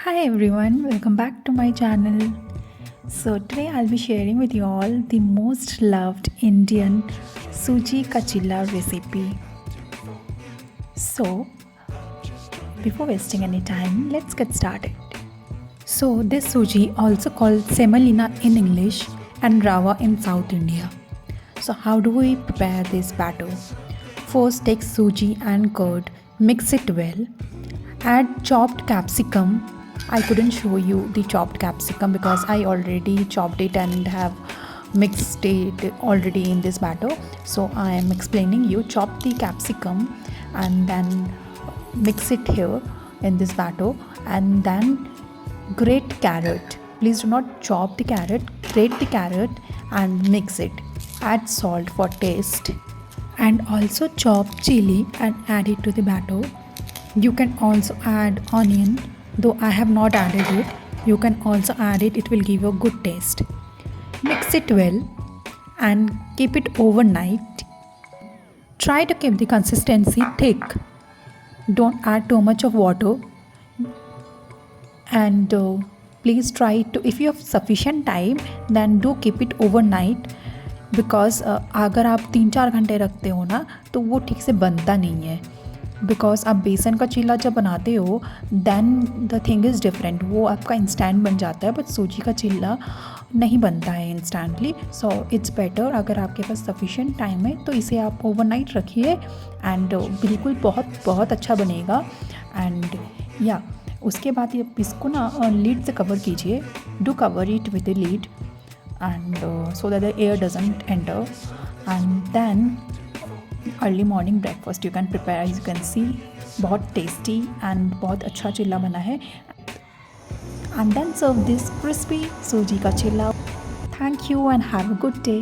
Hi everyone, welcome back to my channel. So today I'll be sharing with you all the most loved Indian Suji ka Chilla recipe. So before wasting any time, let's get started. So this suji, also called semolina in English and rava in South India. So how do we prepare this batter? First take suji and curd, mix it well. Add chopped capsicum. I couldn't show you the chopped capsicum because I already chopped it and have mixed it already in this batter. So I am explaining you chop the capsicum and then mix it here in this batter, and then grate carrot. Please do not chop the carrot, grate the carrot and mix it. Add salt for taste and also chop chili and add it to the batter. You can also add onion, though I have not added it. You can also add it, it will give you a good taste. Mix it well and keep it overnight. Try to keep the consistency thick. Don't add too much of water, and please try to, if you have sufficient time, then do keep it overnight, because अगर आप 3-4 घंटे रखते हो ना तो वो ठीक से बनता नहीं है. बिकॉज आप बेसन का चीला जब बनाते हो then the thing is different, वो आपका इंस्टेंट बन जाता है, बट सूजी का चीला नहीं बनता है इंस्टेंटली. सो इट्स बेटर, अगर आपके पास सफिशिएंट टाइम है तो इसे आप ओवरनाइट रखिए एंड बिल्कुल बहुत बहुत अच्छा बनेगा. एंड या उसके बाद ये इसको ना लीड से कवर कीजिए. Do cover it with the lead and so that the air doesn't enter, and then early morning breakfast you can prepare. As you can see, बहुत tasty and बहुत अच्छा चिल्ला बना है. And then serve this crispy सूजी का चिल्ला. Thank you and have a good day.